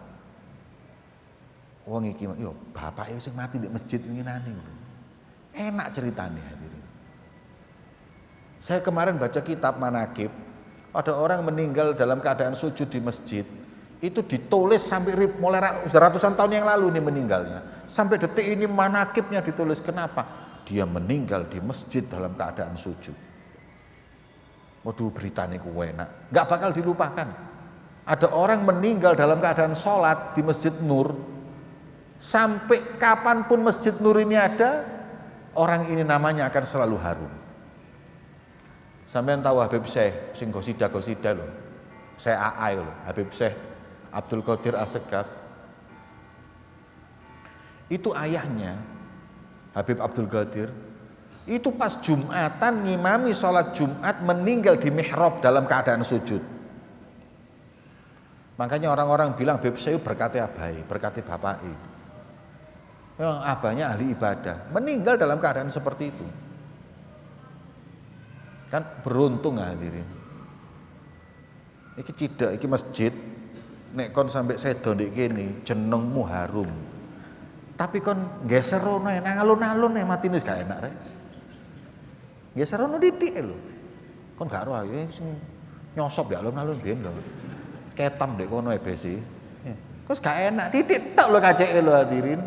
Wong iki yo bapake sing mati di masjid winginane ngono. Enak ceritanya hadirin. Saya kemarin baca kitab manakib, ada orang meninggal dalam keadaan sujud di masjid, itu ditulis sampai mulai ratusan tahun yang lalu nih meninggalnya. Sampai detik ini manakibnya ditulis. Kenapa? Dia meninggal di masjid dalam keadaan sujud. Waduh, beritanya ku enak, nggak bakal dilupakan. Ada orang meninggal dalam keadaan sholat di Masjid Nur, sampai kapanpun Masjid Nur ini ada, orang ini namanya akan selalu harum. Sampeyan tahu Habib Syekh sing gosida loh, Syekh AA loh, Habib Syekh Abdul Qadir As-Segaf. Itu ayahnya Habib Abdul Qadir itu pas Jumatan ngimami sholat Jumat meninggal di mihrab dalam keadaan sujud. Makanya orang-orang bilang Habib Syekh berkati abai, berkati bapai. Memang abahnya ahli ibadah, meninggal dalam keadaan seperti itu. Kan beruntung hadirin. Iki cidak, iki masjid. Nek kon sampai sedo ndek kene, jenengmu harum. Tapi kon geser rono nang alun-alun matine gak enak rek. Geser rono didik lho. Kon gak ro ae sing nyosop di alun-alun ben lho. Ketam ndek kono besi. Kok gak enak didik tok lho kaceke lho hadirin.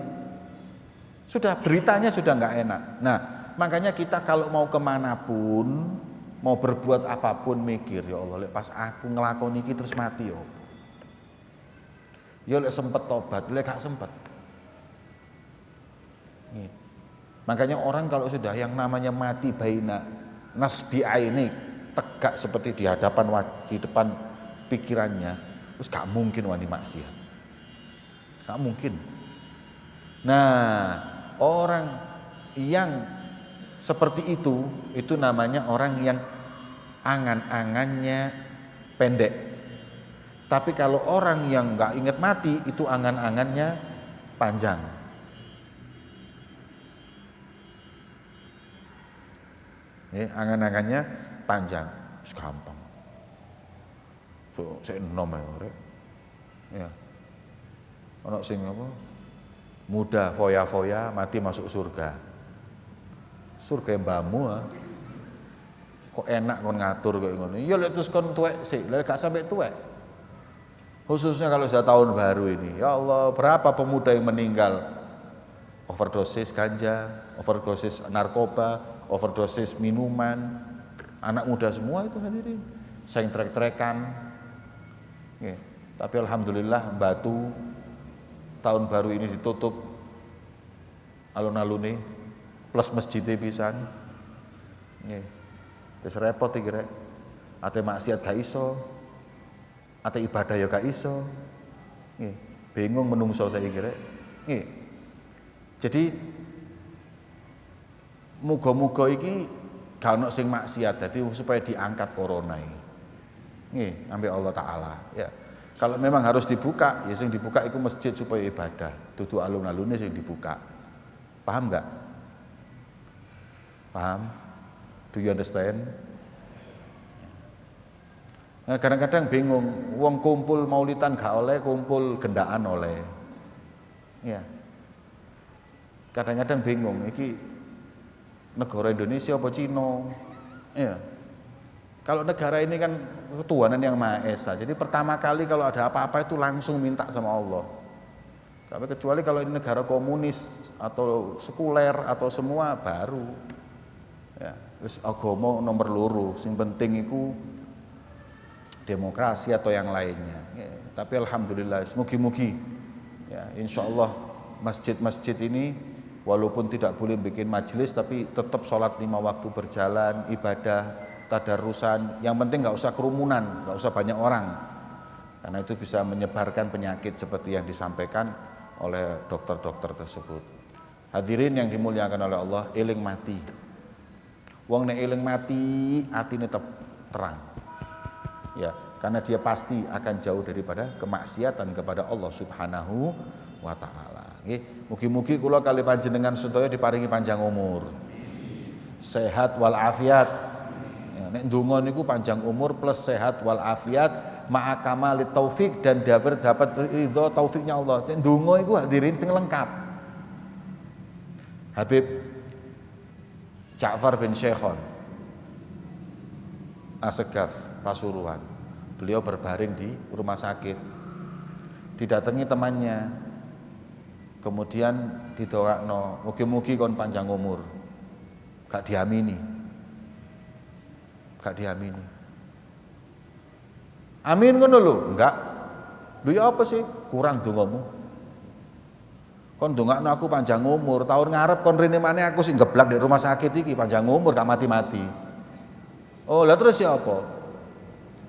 Sudah beritanya sudah nggak enak. Nah, makanya kita kalau mau kemanapun, mau berbuat apapun mikir, ya Allah, pas aku ngelakoni iki terus mati yo. Ya lek sempet tobat, lek gak sempet. Nih. Makanya orang kalau sudah yang namanya mati baina nasbi aini, tegak seperti di hadapan di depan pikirannya, terus gak mungkin wani maksiat. Gak mungkin. Nah, orang yang seperti itu namanya orang yang angan-angannya pendek. Tapi kalau orang yang nggak ingat mati itu angan-angannya panjang. Angan-angannya panjang, gampang. So, saya enom ya. Ono sing apa? Muda foya-foya mati masuk surga. Surga mbahmu kok enak kon ngatur kayak ngono. Ya lek terus kon tuwek sik, lek gak sampai tuwek. Khususnya kalau sudah tahun baru ini. Ya Allah, berapa pemuda yang meninggal overdosis ganja, overdosis narkoba, overdosis minuman. Anak muda semua itu hadirin. Sing trek-trekan. Tapi alhamdulillah Batu tahun baru ini ditutup alun-alune plus masjidnya pisan. Nggih. Wis repot iki rek. Ate maksiat gak iso. Ate ibadah ya gak iso. Nggih. Bingung menungso saiki rek. Nggih. Jadi muga-muga iki gak ono sing maksiat dadi supaya diangkat corona iki. Nggih, ambek Allah taala, ya. Kalau memang harus dibuka, ya sing dibuka itu masjid supaya ibadah, dudu alun-alune sing dibuka. Paham enggak? Paham? Do you understand? Nah, kadang-kadang bingung, wong kumpul maulidan gak oleh, kumpul gendaan oleh. Ya. Kadang-kadang bingung, iki negara Indonesia apa Cina? Ya. Kalau negara ini kan ketuhanan yang Maha Esa. Jadi pertama kali kalau ada apa-apa itu langsung minta sama Allah. Kecuali kalau ini negara komunis atau sekuler atau semua baru. Ya, wis agama nomor loro. Sing penting itu demokrasi atau yang lainnya. Ya, tapi alhamdulillah, mugi-mugi ya insyaallah masjid-masjid ini walaupun tidak boleh bikin majelis tapi tetap sholat 5 waktu berjalan, ibadah tadarusan, yang penting nggak usah kerumunan, nggak usah banyak orang, karena itu bisa menyebarkan penyakit seperti yang disampaikan oleh dokter-dokter tersebut. Hadirin yang dimuliakan oleh Allah, eling mati. Wong nek eling mati, atine tetap terang. Ya, karena dia pasti akan jauh daripada kemaksiatan kepada Allah Subhanahu wa taala. Nggih, mugi-mugi kula kali panjenengan sedaya diparingi panjang umur. Sehat wal afiat. Nek ndonga niku panjang umur plus sehat wal afiat ma'a kamalit taufik dan dapat ridho taufiknya Allah. Ndonga iku hadirin sing lengkap. Habib Ja'far bin Syekhon Asegaf Pasuruan. Beliau berbaring di rumah sakit. Didatangi temannya. Kemudian didoakno, mugi-mugi kon panjang umur. Gak diamini. Amin ngono lho, enggak. Lho ya apa sih? Kurang dongamu. Kon ndongakno aku panjang umur, tahun ngarep kon rene maneh aku sing geblak di rumah sakit iki panjang umur gak mati-mati. Oh, lah terus ya apa?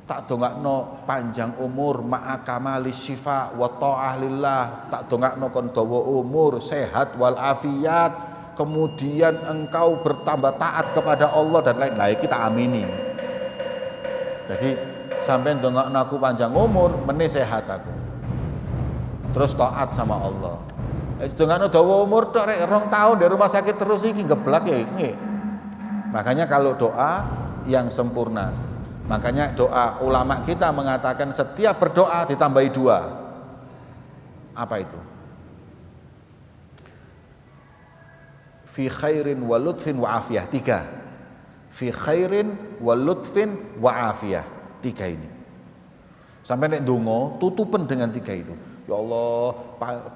Tak dongakno panjang umur ma'a kamali syifa wa ta'ah lillah, tak dongakno kon dawa umur, sehat wal afiat, kemudian engkau bertambah taat kepada Allah dan lain-lain, kita amini. Jadi sampai dongakno aku panjang umur, meneh sehat aku. Terus taat sama Allah. Dongakno dawa umur tok rek 2 tahun di rumah sakit terus iki geblak ya. Nggih. Makanya kalau doa yang sempurna. Makanya doa ulama kita mengatakan setiap berdoa ditambahi 2. Apa itu? Fi khairin wa lutfin wa afiyah. 3. Fi khairin wa lutfin wa afiyah. 3 ini. Sampai nek ndonga tutupen dengan 3 itu. Ya Allah,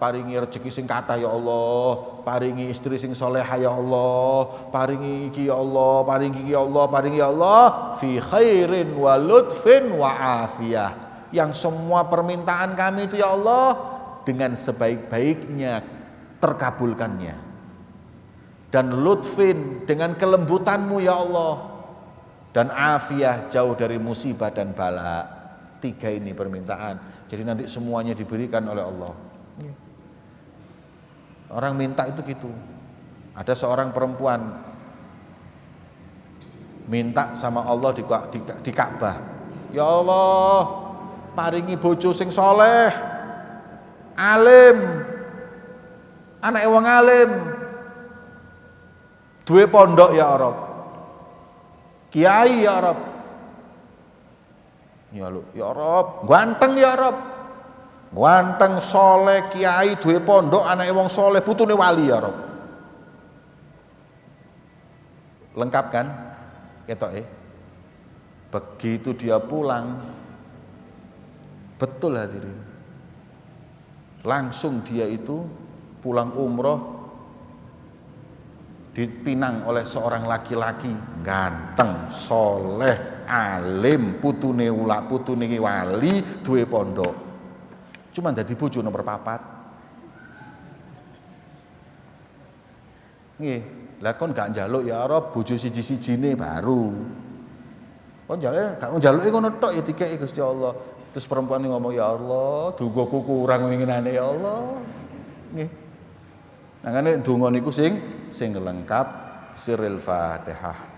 paringi rezeki sing kathah ya Allah, paringi istri sing salehah ya Allah, paringi iki ya Allah, paringi iki ya Allah, paringi ya Allah, fi khairin wa lutfin wa afiyah. Yang semua permintaan kami itu ya Allah dengan sebaik-baiknya terkabulkannya. Dan lutfin dengan kelembutanmu ya Allah. Dan afiyah jauh dari musibah dan bala. 3 ini permintaan. Jadi nanti semuanya diberikan oleh Allah. Orang minta itu gitu. Ada seorang perempuan minta sama Allah di Ka'bah. Ya Allah, paringi bojo sing soleh, alim, anake wong alim, duwe pondok ya Arab, kiai ya Arab. Ya Rob, ganteng ya Rob. Ganteng, soleh, kiai, duwe pondok, anake wong soleh, putune wali ya Rob. Lengkap kan? Ketoke. Begitu dia pulang, betul hadirin. Langsung dia itu pulang umroh dipinang oleh seorang laki-laki ganteng, soleh, alim, putune wali, duwe pondok. Cuma dadi bojo nomor 4. Nggih, lah kon gak njaluk ya Rob bojo siji-sijine baru. Kon njaluke ngono tok ya dikeki Gusti Allah. Terus perempuan ini ngomong, ya Allah, dongaku kurang winginane ya Allah. Nggih. Nangane donga niku sing lengkap. Siril Fatihah.